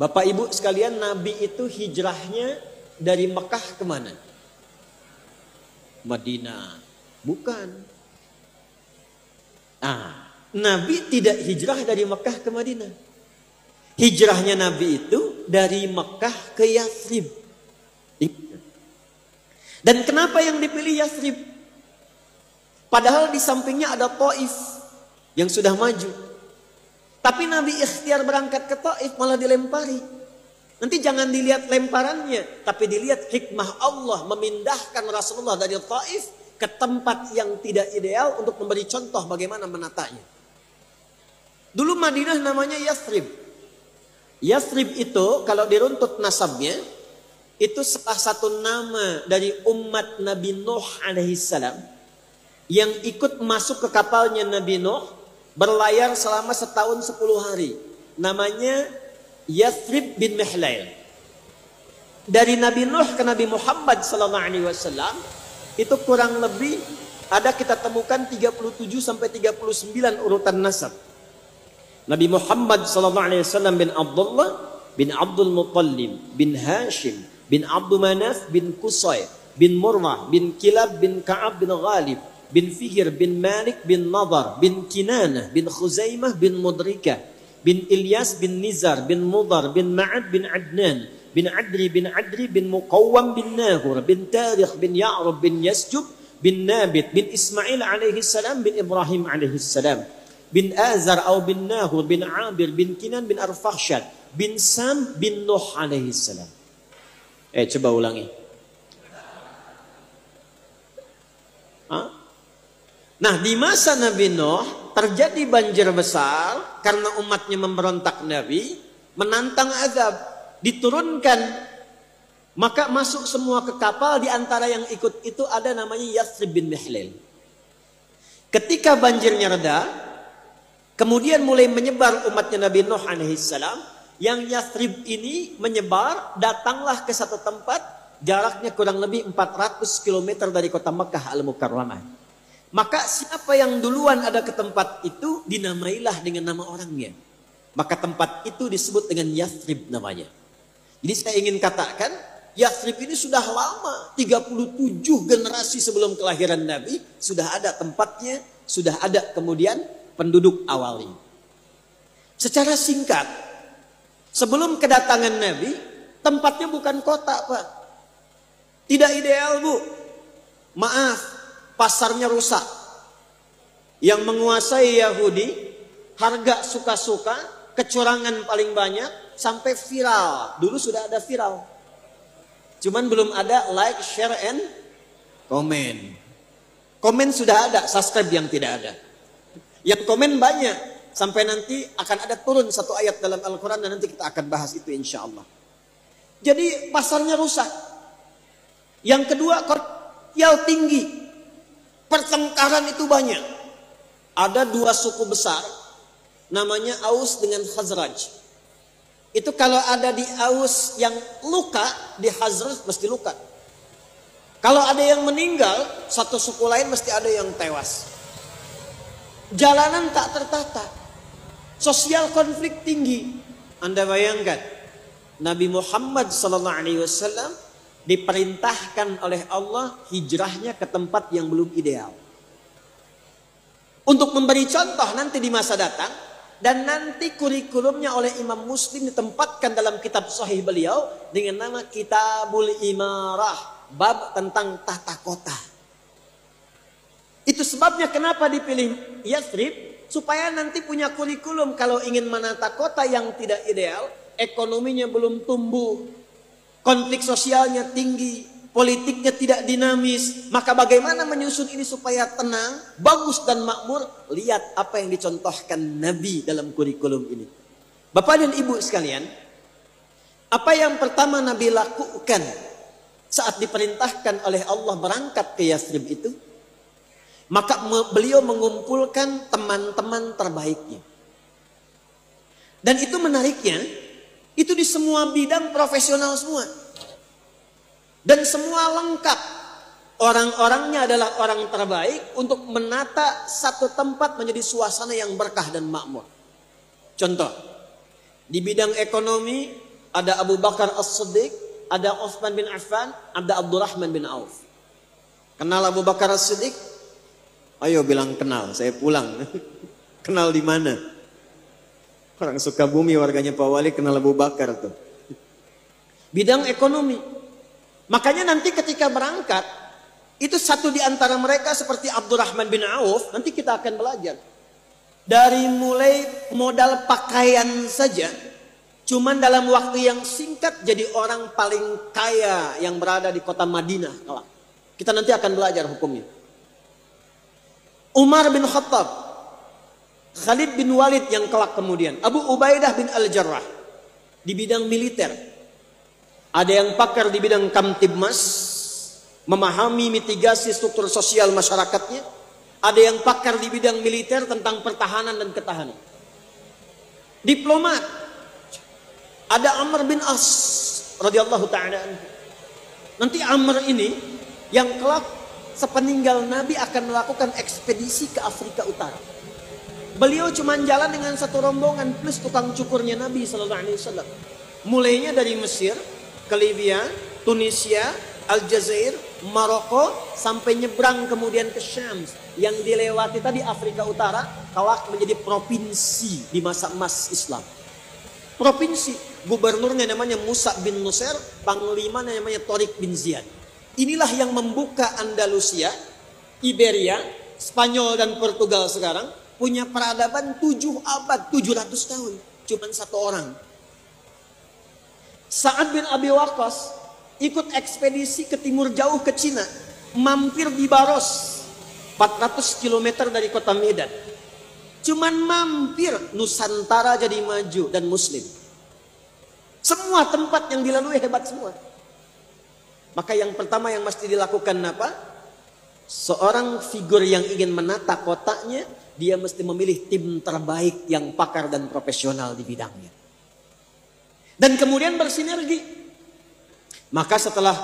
Bapak Ibu sekalian, Nabi itu hijrahnya dari Mekah kemana? Madinah. Bukan. Nabi tidak hijrah dari Mekah ke Madinah. Hijrahnya Nabi itu dari Mekah ke Yathrib. Dan kenapa yang dipilih Yathrib? Padahal di sampingnya ada Taif yang sudah maju. Tapi Nabi ikhtiar berangkat ke Taif malah dilempari. Nanti jangan dilihat lemparannya, tapi dilihat hikmah Allah memindahkan Rasulullah dari Taif ke tempat yang tidak ideal untuk memberi contoh bagaimana menatanya. Dulu Madinah namanya Yathrib. Yathrib itu kalau diruntut nasabnya, itu salah satu nama dari umat Nabi Nuh alaihissalam yang ikut masuk ke kapalnya Nabi Nuh, berlayar selama setahun 10 hari. Namanya Yathrib bin Mihlail. Dari Nabi Nuh ke Nabi Muhammad SAW itu kurang lebih ada kita temukan 37 sampai 39 urutan nasab. Nabi Muhammad SAW bin Abdullah bin Abdul Muttalib bin Hashim bin Abdul Manaf bin Qusay bin Murrah bin Kilab bin Ka'ab bin Ghalib bin Fihr bin Malik bin Nadar bin Kinanah bin Khuzaimah bin Mudrikah bin Ilyas bin Nizar bin Mudar bin Ma'ad bin Adnan bin Adri bin Muqawwam bin Nahur bin Tarikh bin Ya'rub bin Yasjub bin Nabit bin Ismail alaihi salam bin Ibrahim alaihi salam bin Azar atau bin Nahur bin Abir bin Kinan bin Arfakhshad bin Sam bin Nuh alaihi salam. Coba ulangi. Nah, di masa Nabi Nuh terjadi banjir besar karena umatnya memberontak Nabi, menantang azab, diturunkan, maka masuk semua ke kapal. Di antara yang ikut itu ada namanya Yathrib bin Mihlail. Ketika banjirnya reda, kemudian mulai menyebar umatnya Nabi Nuh alaihissalam. Yang Yathrib ini menyebar, datanglah ke satu tempat, jaraknya kurang lebih 400 km dari kota Mekah Al-Mukarramah. Maka siapa yang duluan ada ke tempat itu, dinamailah dengan nama orangnya. Maka tempat itu disebut dengan Yathrib namanya. Jadi saya ingin katakan, Yathrib ini sudah lama, 37 generasi sebelum kelahiran Nabi, sudah ada tempatnya, sudah ada kemudian penduduk awalnya. Secara singkat, sebelum kedatangan Nabi, tempatnya bukan kota, Pak. Tidak ideal, Bu. Maaf, pasarnya rusak. Yang menguasai Yahudi, harga suka-suka, kecurangan paling banyak, sampai viral. Dulu sudah ada viral. Cuman belum ada like, share, and comment. Komen sudah ada, subscribe yang tidak ada. Yang komen banyak. Sampai nanti akan ada turun satu ayat dalam Al-Quran dan nanti kita akan bahas itu insya Allah. Jadi pasarnya rusak. Yang kedua, yang tinggi. Pertengkaran itu banyak. Ada dua suku besar. Namanya Aus dengan Khazraj. Itu kalau ada di Aus yang luka, di Khazraj mesti luka. Kalau ada yang meninggal, satu suku lain mesti ada yang tewas. Jalanan tak tertata. Sosial konflik tinggi. Anda bayangkan, Nabi Muhammad SAW diperintahkan oleh Allah hijrahnya ke tempat yang belum ideal. Untuk memberi contoh nanti di masa datang, dan nanti kurikulumnya oleh Imam Muslim ditempatkan dalam kitab sahih beliau dengan nama Kitabul Imarah, bab tentang tata kota. Itu sebabnya kenapa dipilih Yathrib, supaya nanti punya kurikulum kalau ingin menata kota yang tidak ideal, ekonominya belum tumbuh, konflik sosialnya tinggi, politiknya tidak dinamis, maka bagaimana menyusun ini supaya tenang, bagus dan makmur? Lihat apa yang dicontohkan Nabi dalam kurikulum ini. Bapak dan Ibu sekalian, apa yang pertama Nabi lakukan saat diperintahkan oleh Allah berangkat ke Yathrib itu? Maka beliau mengumpulkan teman-teman terbaiknya. Dan itu menariknya, itu di semua bidang profesional semua. Dan semua lengkap. Orang-orangnya adalah orang terbaik untuk menata satu tempat menjadi suasana yang berkah dan makmur. Contoh, di bidang ekonomi ada Abu Bakar As-Siddiq, ada Utsman bin Affan, ada Abdurrahman bin Auf. Kenal Abu Bakar As-Siddiq? Ayo bilang kenal, saya pulang. Kenal di mana? Orang Sukabumi warganya Pak Wali kenal Abu Bakar tuh. Bidang ekonomi. Makanya nanti ketika berangkat, itu satu di antara mereka seperti Abdurrahman bin Auf, nanti kita akan belajar. Dari mulai modal pakaian saja, cuman dalam waktu yang singkat jadi orang paling kaya yang berada di kota Madinah. Kita nanti akan belajar hukumnya. Umar bin Khattab, Khalid bin Walid yang kelak kemudian, Abu Ubaidah bin Al-Jarrah di bidang militer. Ada yang pakar di bidang Kamtibmas, memahami mitigasi struktur sosial masyarakatnya. Ada yang pakar di bidang militer tentang pertahanan dan ketahanan. Diplomat. Ada Amr bin As radhiyallahu ta'ala. Nanti Amr ini yang kelak sepeninggal Nabi akan melakukan ekspedisi ke Afrika Utara. Beliau cuma jalan dengan satu rombongan plus tukang cukurnya Nabi sallallahu alaihi wasallam. Mulainya dari Mesir ke Libya, Tunisia, Aljazair, Maroko, sampai nyebrang kemudian ke Syam. Yang dilewati tadi Afrika Utara, kelak menjadi provinsi di masa emas Islam. Provinsi, gubernurnya namanya Musa bin Nusair, panglima namanya Tariq bin Ziyad. Inilah yang membuka Andalusia, Iberia, Spanyol dan Portugal sekarang punya peradaban 7 abad, 700 tahun. Cuman satu orang. Sa'ad bin Abi Waqqas ikut ekspedisi ke timur jauh ke Cina, mampir di Baros, 400 km dari kota Medan. Cuman mampir, Nusantara jadi maju dan muslim. Semua tempat yang dilalui hebat semua. Maka yang pertama yang mesti dilakukan apa? Seorang figur yang ingin menata kotanya, dia mesti memilih tim terbaik yang pakar dan profesional di bidangnya. Dan kemudian bersinergi. Maka setelah